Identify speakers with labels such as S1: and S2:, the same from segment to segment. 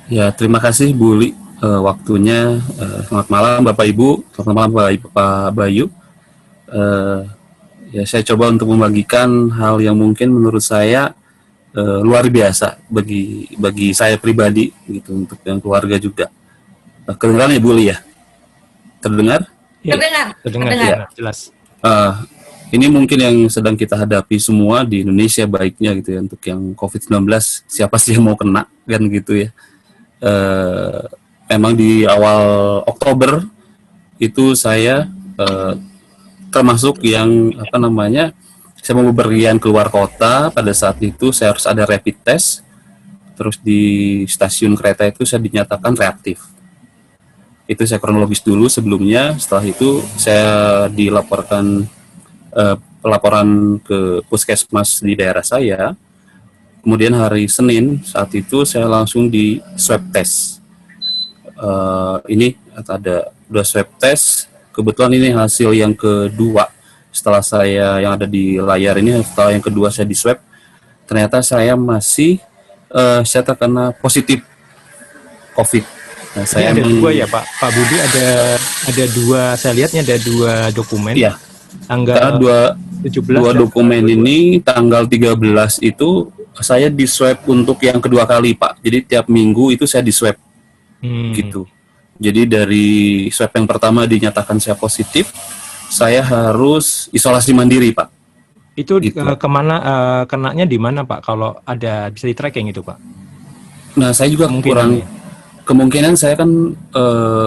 S1: Ya, terima kasih Bu Li, waktunya. Selamat malam Bapak Ibu, selamat malam Pak Bayu. Eh, ya, saya coba untuk membagikan hal yang mungkin menurut saya luar biasa bagi saya pribadi, gitu, untuk yang keluarga juga. Kedengaran ya Bu Li ya? Terdengar?
S2: Iya, terdengar
S1: Ya.
S2: jelas.
S1: Eh, ini mungkin yang sedang kita hadapi semua di Indonesia baiknya gitu ya, untuk yang COVID-19, siapa sih yang mau kena kan gitu ya. Eh, Emang di awal Oktober itu saya termasuk yang saya mau bepergian keluar kota. Pada saat itu saya harus ada rapid test, terus di stasiun kereta itu saya dinyatakan reaktif. Itu saya kronologis dulu sebelumnya. Setelah itu saya dilaporkan pelaporan ke puskesmas di daerah saya. Kemudian hari Senin saat itu saya langsung di swab test. Ini ada 2 swab test. Kebetulan ini hasil yang kedua setelah saya yang ada di layar ini. Setelah yang kedua saya di swab, ternyata saya masih saya terkena positif COVID.
S2: Nah, saya ada dua ya Pak Budi, ada dua, saya lihatnya ada 2 dokumen.
S1: Iya.
S2: Tanggal 17
S1: dua dokumen ini tanggal 13 itu saya di swab untuk yang kedua kali Pak. Jadi tiap minggu itu saya di swab. Gitu. Jadi dari swab yang pertama dinyatakan saya positif, saya harus isolasi mandiri Pak.
S2: Itu gitu. Kenanya di mana Pak? Kalau ada bisa di tracking itu Pak?
S1: Nah saya juga kemungkinan saya kan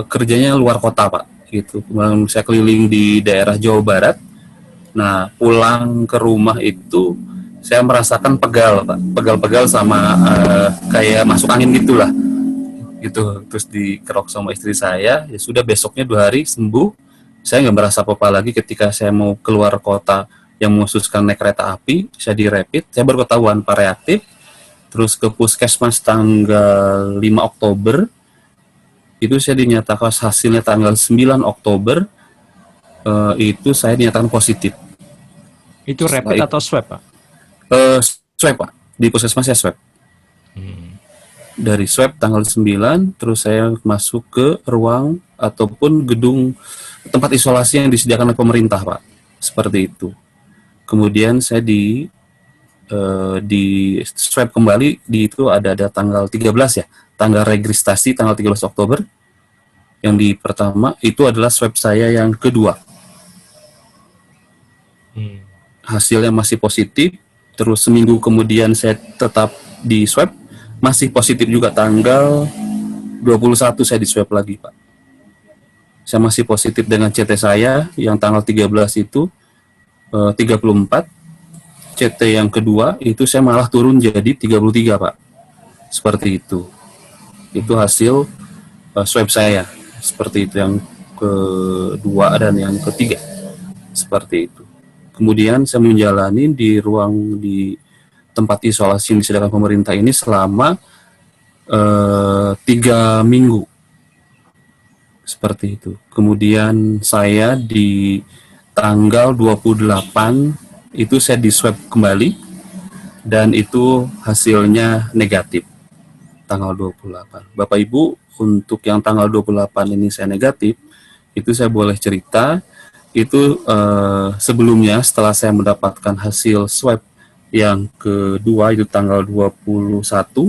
S1: kerjanya luar kota Pak. Gitu. Kemudian saya keliling di daerah Jawa Barat. Nah pulang ke rumah itu saya merasakan pegal Pak, pegal-pegal sama kayak masuk angin gitulah. Gitu, terus dikerok sama istri saya. Ya sudah, besoknya 2 hari sembuh. Saya nggak merasa apa-apa lagi. Ketika saya mau keluar kota yang memutuskan naik kereta api, saya di rapid, saya baru ketahuan Pak reaktif. Terus ke puskesmas tanggal 5 Oktober itu saya dinyatakan hasilnya tanggal 9 Oktober itu saya dinyatakan positif.
S2: Itu rapid atau swab Pak?
S1: Swab Pak, di puskesmas saya swab. Dari swab tanggal 9, terus saya masuk ke ruang ataupun gedung tempat isolasi yang disediakan oleh pemerintah Pak, seperti itu. Kemudian saya di swab kembali, di itu ada tanggal 13 ya, tanggal registrasi tanggal 13 Oktober. Yang di pertama itu adalah swab saya yang kedua. Hasilnya masih positif, terus seminggu kemudian saya tetap di swab, masih positif juga. Tanggal 21 saya di swab lagi Pak. Saya masih positif dengan CT saya yang tanggal 13 itu 34. CT yang kedua itu saya malah turun jadi 33 Pak. Seperti itu. Itu hasil swab saya. Seperti itu yang kedua dan yang ketiga. Seperti itu. Kemudian saya menjalani di ruang di tempat isolasi yang disediakan pemerintah ini selama 3 minggu. Seperti itu. Kemudian saya di tanggal 28 itu saya di swab kembali dan itu hasilnya negatif. Tanggal 28. Bapak Ibu, untuk yang tanggal 28 ini saya negatif, itu saya boleh cerita, itu sebelumnya setelah saya mendapatkan hasil swab yang kedua itu tanggal 21,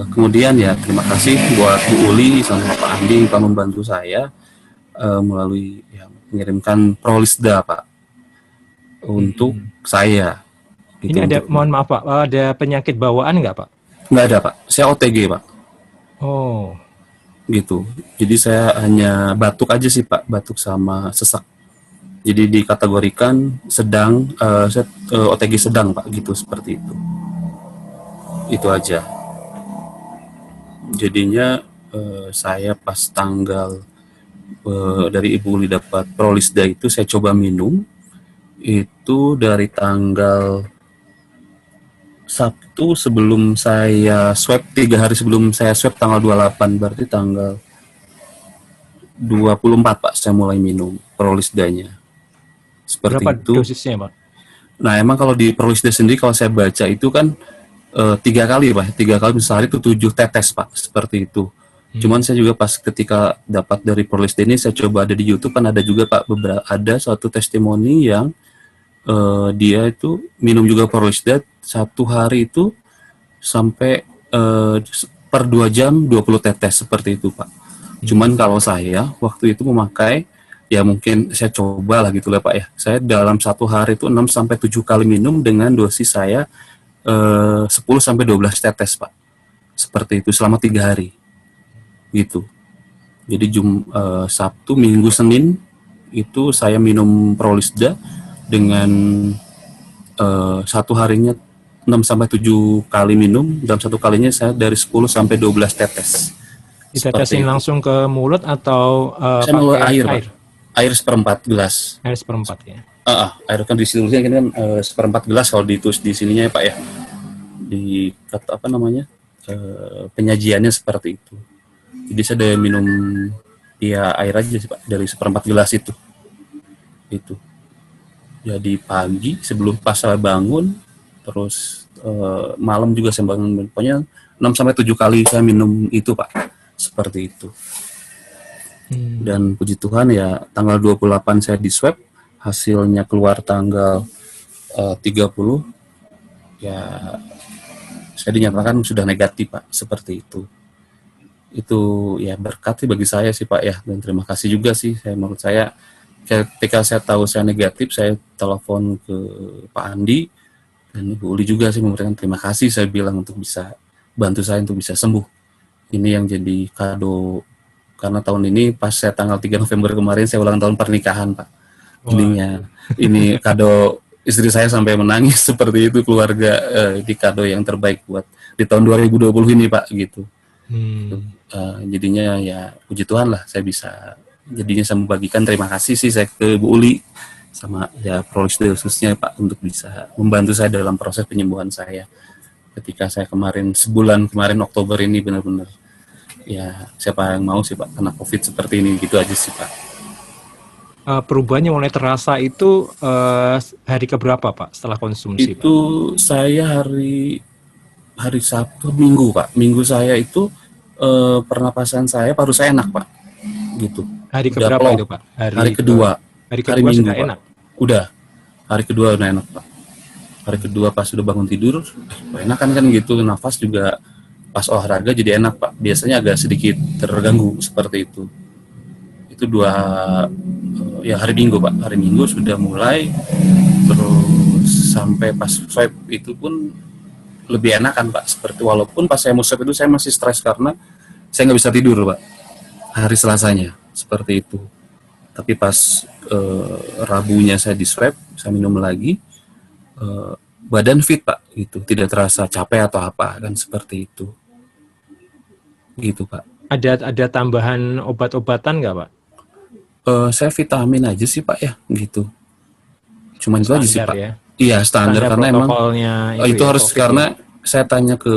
S1: kemudian ya terima kasih buat Bu Uli sama Pak Andi yang membantu saya melalui mengirimkan prolisda Pak untuk saya.
S2: Gitu. Ini ada, mohon maaf Pak, ada penyakit bawaan nggak Pak?
S1: Nggak ada Pak, saya OTG Pak.
S2: Oh.
S1: Gitu, jadi saya hanya batuk aja sih Pak, batuk sama sesak. Jadi dikategorikan sedang, OTG sedang Pak, gitu, seperti itu. Itu aja. Jadinya saya pas tanggal dari Ibu Uli dapat prolisda itu saya coba minum. Itu dari tanggal Sabtu sebelum saya swab, 3 hari sebelum saya swab tanggal 28, berarti tanggal 24 Pak saya mulai minum prolisdanya. Seperti
S2: berapa
S1: itu.
S2: Dosisnya Pak?
S1: Nah emang kalau di prolisda sendiri kalau saya baca itu kan 3 kali Pak, 3 kali sehari itu 7 tetes Pak, seperti itu. Cuman saya juga pas ketika dapat dari Prolisda ini, saya coba ada di YouTube kan, ada juga Pak ada suatu testimoni yang dia itu minum juga Prolisda 1 hari itu sampai per 2 jam 20 tetes seperti itu Pak. Cuman kalau saya waktu itu memakai, ya mungkin saya coba lah gitu lah Pak ya. Saya dalam 1 hari itu 6 sampai 7 kali minum dengan dosis saya 10 sampai 12 tetes Pak. Seperti itu selama 3 hari. Gitu. Jadi Sabtu, Minggu, Senin itu saya minum Prolisda dengan 1 harinya 6 sampai 7 kali minum, dalam 1 kalinya saya dari 10 sampai 12 tetes.
S2: Ditetesin langsung ke mulut atau
S1: saya pakai air? Air 1/4 gelas.
S2: Air 1/4 ya.
S1: Air kan di sini kan 1/4 gelas kalau ditulis di sininya ya Pak ya. Di apa namanya? Penyajiannya seperti itu. Jadi saya ada minum ya air aja sih Pak dari 1/4 gelas itu. Itu. Jadi pagi sebelum pas saya bangun, terus malam juga saya bangun, pokoknya 6 sampai 7 kali saya minum itu Pak. Seperti itu. Dan puji Tuhan ya tanggal 28 saya di swab, hasilnya keluar tanggal 30, ya saya dinyatakan sudah negatif Pak, seperti itu. Itu ya berkat sih bagi saya sih Pak ya, dan terima kasih juga sih. Menurut saya ketika saya tahu saya negatif, saya telepon ke Pak Andi dan Ibu Uli juga sih memberikan terima kasih, saya bilang untuk bisa bantu saya untuk bisa sembuh. Ini yang jadi kado, karena tahun ini pas saya tanggal 3 November kemarin saya ulang tahun pernikahan Pak. Ininya, ini kado istri saya sampai menangis seperti itu, keluarga di kado yang terbaik buat di tahun 2020 ini Pak gitu. Jadinya ya puji Tuhan lah saya bisa jadinya saya membagikan terima kasih sih saya ke Bu Uli sama ya Prolisda khususnya Pak untuk bisa membantu saya dalam proses penyembuhan saya ketika saya sebulan kemarin Oktober ini benar-benar ya siapa yang mau sih Pak kena COVID seperti ini, gitu aja sih Pak.
S2: Perubahannya mulai terasa itu hari keberapa Pak setelah konsumsi?
S1: Itu Pak? Saya hari Sabtu Minggu Pak. Minggu saya itu pernapasan saya paru saya enak Pak. Gitu.
S2: Hari keberapa itu Pak?
S1: Hari kedua.
S2: Hari Minggu sudah enak.
S1: Udah. Hari kedua udah enak Pak. Hari kedua pas sudah bangun tidur enak kan gitu, nafas juga pas olahraga jadi enak Pak. Biasanya agak sedikit terganggu seperti itu. Itu ya hari Minggu Pak. Hari Minggu sudah mulai, terus sampai pas swab itu pun lebih enakan Pak. Seperti walaupun pas saya mau swab itu saya masih stres karena saya nggak bisa tidur Pak. Hari Selasanya seperti itu. Tapi pas Rabunya saya di swab, saya minum lagi, badan fit Pak, gitu, tidak terasa capek atau apa kan seperti itu, gitu Pak.
S2: Ada tambahan obat-obatan nggak Pak?
S1: Saya vitamin aja sih Pak ya, gitu. Cuman itu aja sih Pak.
S2: Ya?
S1: Iya standar karena emang itu
S2: ya,
S1: harus
S2: COVID
S1: karena
S2: ya?
S1: Saya tanya ke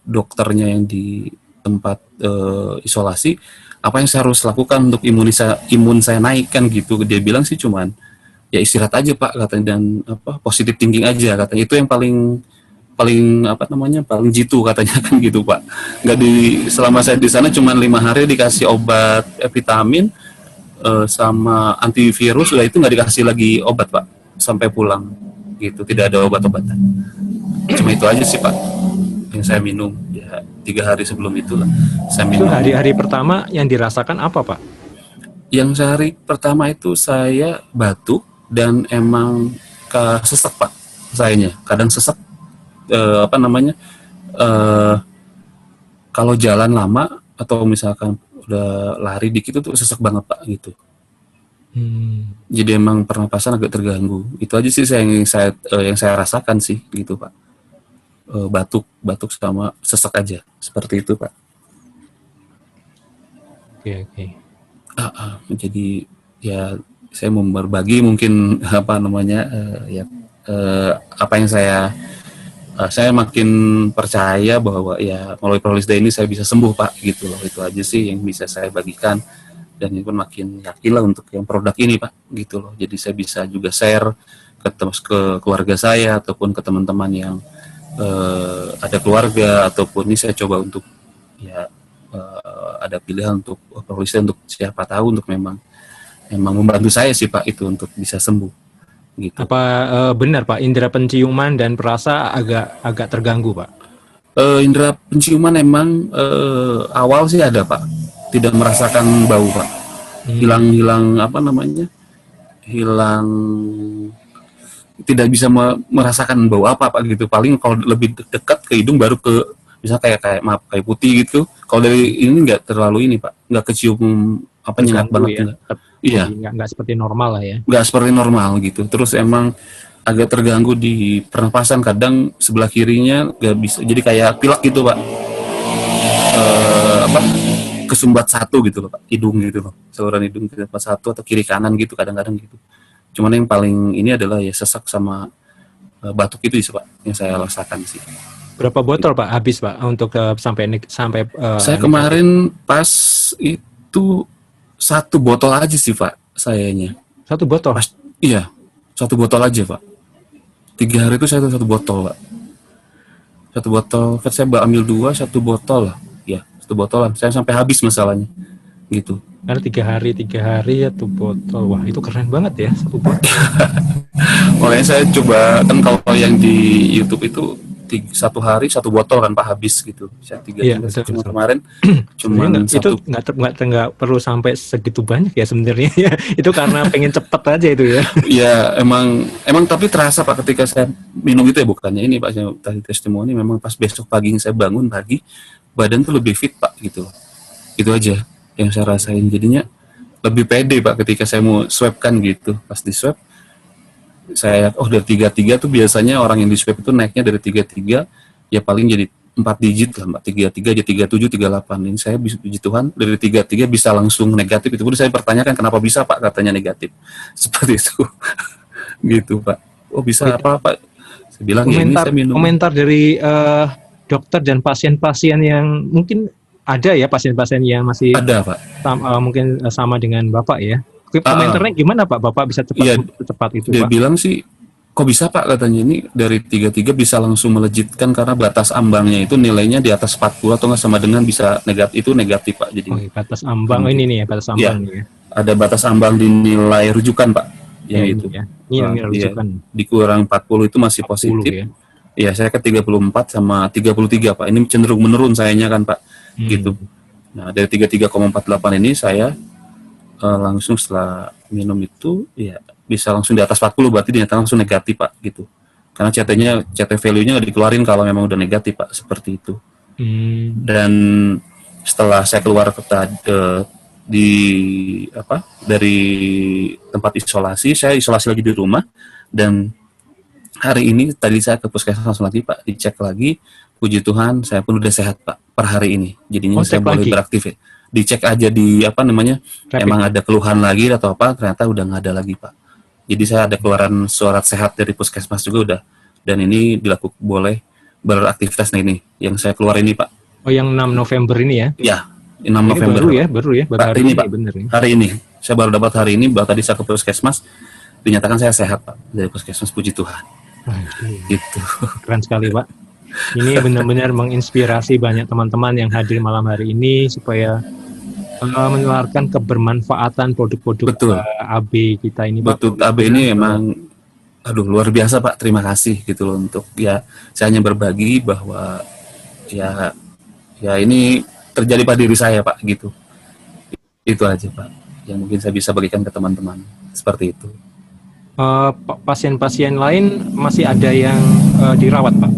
S1: dokternya yang di tempat isolasi, apa yang saya harus lakukan untuk imun saya naik kan gitu. Dia bilang sih cuman ya istirahat aja Pak katanya, dan positive thinking aja katanya, itu yang paling paling jitu katanya kan gitu Pak. Selama saya di sana cuman 5 hari dikasih obat vitamin sama antivirus, udah itu nggak dikasih lagi obat Pak sampai pulang gitu, tidak ada obat-obatan, cuma itu aja sih Pak yang saya minum ya 3 hari sebelum itulah saya minum.
S2: Itu hari-hari pertama yang dirasakan apa Pak?
S1: Yang hari pertama itu saya batuk dan emang sesak Pak, sayanya kadang sesak kalau jalan lama atau misalkan udah lari dikit itu sesak banget Pak gitu. Jadi emang pernapasan agak terganggu, itu aja sih yang saya rasakan sih gitu Pak. Batuk sama sesak aja seperti itu Pak.
S2: Oke.
S1: Jadi ya saya mau berbagi mungkin apa yang saya makin percaya bahwa ya melalui Prolisda ini saya bisa sembuh Pak gitu loh. Itu aja sih yang bisa saya bagikan, dan ini pun makin yakin lah untuk yang produk ini Pak gitu loh. Jadi saya bisa juga share ke keluarga saya ataupun ke teman-teman yang ada keluarga ataupun ini saya coba untuk ya ada pilihan untuk polisi untuk siapa tahu untuk memang membantu saya sih Pak itu untuk bisa sembuh gitu.
S2: Apa benar Pak, indera penciuman dan perasa agak terganggu Pak?
S1: Indera penciuman emang awal sih ada Pak, tidak merasakan bau Pak, hilang apa namanya, hilang, tidak bisa merasakan bau apa gitu. Paling kalau lebih dekat ke hidung baru ke misalnya kayak maaf kayak putih gitu. Kalau dari ini nggak terlalu ini Pak, nggak kecium apa nyengat banget
S2: ya?
S1: enggak. Iya.
S2: Nggak seperti normal lah ya.
S1: Nggak seperti normal gitu. Terus emang agak terganggu di pernapasan, kadang sebelah kirinya nggak bisa, jadi kayak pilek gitu Pak. Apa? Kesumbat satu gitu loh Pak, hidung gitu loh, saluran hidung kesumbat satu atau kiri kanan gitu kadang-kadang gitu. Cuman yang paling ini adalah ya sesak sama batuk itu sih Pak yang saya rasakan sih.
S2: Berapa botol Pak habis Pak untuk sampai
S1: saya kemarin pas itu 1 botol aja sih Pak sayanya.
S2: 1 botol?
S1: Iya, 1 botol aja Pak. 3 hari itu saya 1 botol Pak. 1 botol, kan saya ambil 2, 1 botol lah. Ya, 1 botolan. Saya sampai habis masalahnya. Gitu.
S2: Karena 3 hari 1 botol. Wah, itu keren banget ya, 1 botol.
S1: Makanya saya coba, kan kalau yang di YouTube itu 1 hari 1 botol kan Pak habis gitu. Saya 3
S2: iya,
S1: cuma kemarin cuma
S2: itu nggak perlu sampai segitu banyak ya sebenarnya ya. Itu karena pengen cepet aja itu ya.
S1: Iya, emang tapi terasa Pak ketika saya minum itu ya, bukannya ini Pak, saya tadi testimoni memang pas besok pagi saya bangun pagi badan tuh lebih fit Pak gitu. Itu aja yang saya rasain, jadinya lebih pede Pak ketika saya mau swab kan gitu. Pas di swab saya dari 33 tuh biasanya orang yang di swab itu naiknya dari 33 ya paling jadi 4 digit lah Mbak, 33 jadi 37 38. Ini saya puji Tuhan dari 33 bisa langsung negatif. Itu pun saya pertanyakan kenapa bisa Pak, katanya negatif. Seperti itu. Gitu Pak. Oh bisa apa Pak? Saya bilang ya ini saya minum.
S2: Komentar dari dokter dan pasien-pasien yang mungkin ada ya, pasien-pasien yang masih
S1: ada Pak.
S2: Mungkin sama dengan Bapak ya. Komentarnya gimana Pak? Bapak bisa cepat itu
S1: dia
S2: Pak?
S1: bilang sih, kok bisa Pak katanya ini dari 33 bisa langsung melejitkan karena batas ambangnya itu nilainya di atas 40 atau nggak sama dengan bisa negatif Pak. Jadi
S2: batas ambang ini nih ya, batas ambang ya.
S1: Ada batas ambang di nilai rujukan Pak. Yang itu.
S2: Ya. Ini yang rujukan.
S1: Dikurang 40 itu masih 40, positif. Ya, saya ke 34 sama 33 Pak. Ini cenderung menurun sayanya kan Pak. Gitu. Nah, dari 33,48 ini saya langsung setelah minum itu ya bisa langsung di atas 40, berarti dinyatakan langsung negatif Pak gitu. Karena CT value-nya nggak dikeluarin kalau memang udah negatif Pak, seperti itu. Dan setelah saya keluar dari tempat isolasi, saya isolasi lagi di rumah, dan hari ini tadi saya ke puskesmas langsung lagi Pak, dicek lagi, puji Tuhan saya pun udah sehat Pak per hari ini. Jadinya saya boleh beraktif ya. Dicek aja di rapid. Emang ada keluhan lagi atau apa, ternyata udah nggak ada lagi Pak. Jadi saya ada keluaran surat sehat dari puskesmas juga udah, dan ini boleh beraktivitas. Nah ini yang saya keluar ini Pak.
S2: Oh yang 6 November ini ya?
S1: Ya, 6 November
S2: baru ya
S1: Pak, hari ini Pak, bener, ya? Hari ini saya baru dapat hari ini, baru tadi saya ke puskesmas dinyatakan saya sehat Pak dari puskesmas, puji Tuhan. Gitu.
S2: Keren sekali Pak. Ini benar-benar menginspirasi banyak teman-teman yang hadir malam hari ini supaya menularkan kebermanfaatan produk-produk AB kita ini Pak.
S1: Betul, AB ini emang luar biasa Pak. Terima kasih gitu loh untuk ya saya hanya berbagi bahwa ya ini terjadi pada diri saya Pak gitu. Itu aja Pak yang mungkin saya bisa bagikan ke teman-teman, seperti itu.
S2: Pasien-pasien lain masih ada yang dirawat Pak?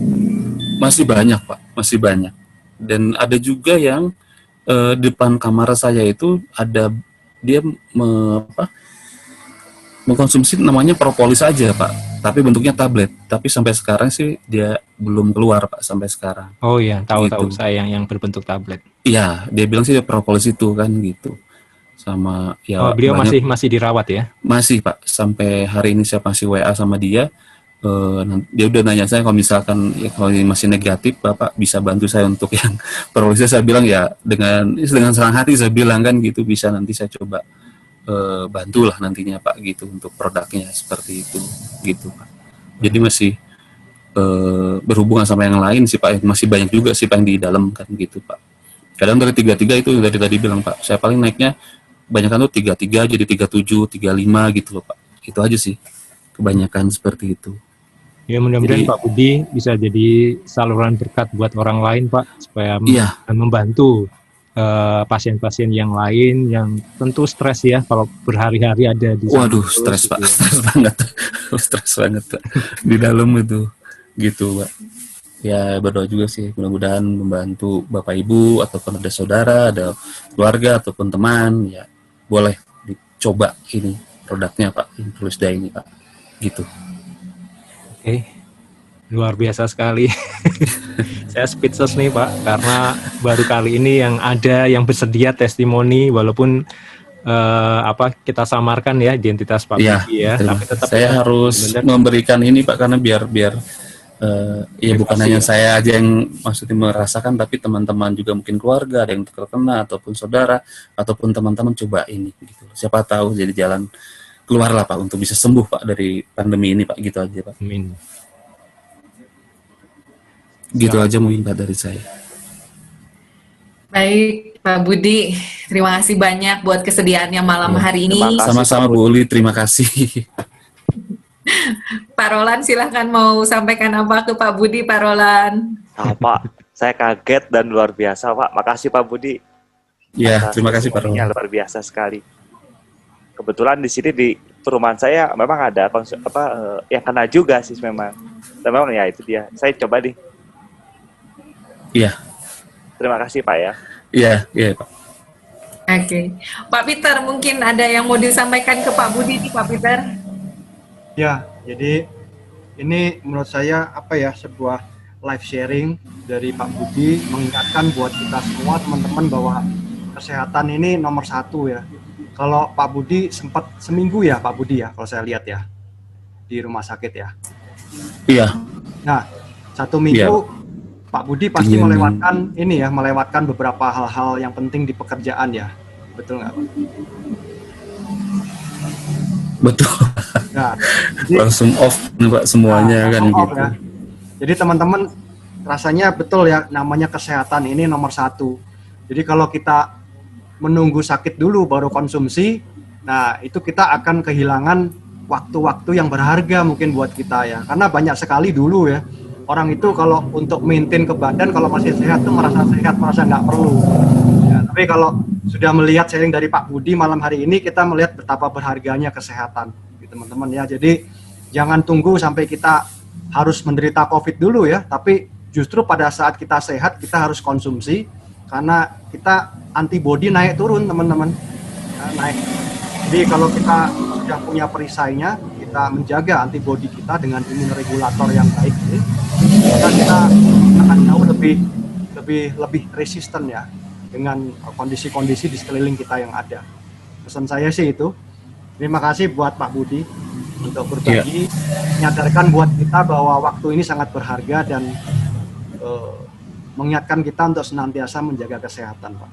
S1: Masih banyak Pak, masih banyak. Dan ada juga yang depan kamar saya itu ada dia mengkonsumsi namanya propolis aja Pak, tapi bentuknya tablet. Tapi sampai sekarang sih dia belum keluar Pak sampai sekarang.
S2: Oh iya, tahu saya yang berbentuk tablet.
S1: Iya, dia bilang sih propolis itu kan gitu. Sama ya.
S2: Beliau masih dirawat ya? Masih
S1: Pak, sampai hari ini saya masih WA sama dia. Dia udah nanya saya kalau misalkan ya, kalau ini masih negatif Bapak bisa bantu saya untuk yang propolis. Saya bilang ya dengan senang hati saya bilang kan gitu, bisa nanti saya coba bantulah nantinya Pak gitu untuk produknya seperti itu gitu Pak. Jadi masih berhubungan sama yang lain sih Pak, masih banyak juga sih Pak yang di dalam kan gitu Pak. Kadang dari 33 itu yang tadi bilang Pak, saya paling naiknya kebanyakan tuh 33 jadi 37, 35 gitu loh Pak. Itu aja sih, kebanyakan seperti itu.
S2: Ya mudah-mudahan Pak Budi bisa jadi saluran berkat buat orang lain Pak, supaya membantu pasien-pasien yang lain yang tentu stres ya kalau berhari-hari ada di sana.
S1: Waduh, stres Pak, stres banget, stres banget Pak. Di dalam itu, gitu Pak. Ya berdoa juga sih, mudah-mudahan membantu Bapak Ibu ataupun ada saudara, ada keluarga ataupun teman, ya boleh dicoba ini produknya Pak, Influsda ini Pak, gitu.
S2: Oke, luar biasa sekali. Saya speechless nih Pak, karena baru kali ini yang ada yang bersedia testimoni, walaupun kita samarkan ya identitas Pak Budi ya, tapi tetap
S1: saya harus memberikan ini Pak, karena biar ya bukan hanya saya aja yang maksudnya merasakan, tapi teman-teman juga, mungkin keluarga, ada yang terkena ataupun saudara ataupun teman-teman coba ini gitu. Siapa tahu jadi jalan keluar lah Pak untuk bisa sembuh Pak dari pandemi ini Pak, gitu aja Pak.
S2: Amin.
S1: Gitu aja mungkin Pak dari saya.
S3: Baik Pak Budi, terima kasih banyak buat kesediaannya malam hari ini.
S1: Sama-sama Bu Uli, terima kasih.
S3: Pak Roland silahkan mau sampaikan apa ke Pak Budi, Pak Roland.
S4: Pak, saya kaget dan luar biasa Pak. Makasih Pak Budi.
S1: Ya, terima kasih Pak Roland.
S4: Luar biasa sekali. Kebetulan di sini di perumahan saya memang ada yang kena juga sih memang. Dan memang ya itu dia. Saya coba nih.
S1: Iya.
S4: Terima kasih Pak ya.
S1: Iya Pak.
S3: Oke. Pak Peter, mungkin ada yang mau disampaikan ke Pak Budi nih Pak Peter?
S5: Ya, jadi ini menurut saya sebuah live sharing dari Pak Budi, mengingatkan buat kita semua teman-teman bahwa kesehatan ini nomor 1 ya. Kalau Pak Budi sempat seminggu ya Pak Budi ya, kalau saya lihat ya di rumah sakit ya.
S1: Iya.
S5: Nah, 1 minggu Pak Budi pasti melewatkan beberapa hal-hal yang penting di pekerjaan ya, betul nggak Pak?
S1: Betul.
S5: Nah,
S1: langsung off Pak semuanya kan gitu.
S5: Ya. Jadi teman-teman rasanya betul ya, namanya kesehatan ini nomor 1. Jadi kalau kita menunggu sakit dulu baru konsumsi, nah itu kita akan kehilangan waktu-waktu yang berharga mungkin buat kita ya. Karena banyak sekali dulu ya, orang itu kalau untuk maintain ke badan kalau masih sehat tuh merasa sehat, merasa nggak perlu. Ya, tapi kalau sudah melihat sharing dari Pak Budi malam hari ini, kita melihat betapa berharganya kesehatan, teman-teman ya. Jadi jangan tunggu sampai kita harus menderita COVID dulu ya, tapi justru pada saat kita sehat kita harus konsumsi, karena kita antibodi naik turun teman-teman, naik. Jadi kalau kita sudah punya perisainya, kita menjaga antibodi kita dengan imun regulator yang baik ini, maka kita akan jauh lebih resisten ya dengan kondisi-kondisi di sekeliling kita yang ada. Pesan saya sih itu. Terima kasih buat Pak Budi untuk berbagi, menyadarkan buat kita bahwa waktu ini sangat berharga dan mengingatkan kita untuk senantiasa menjaga kesehatan Pak.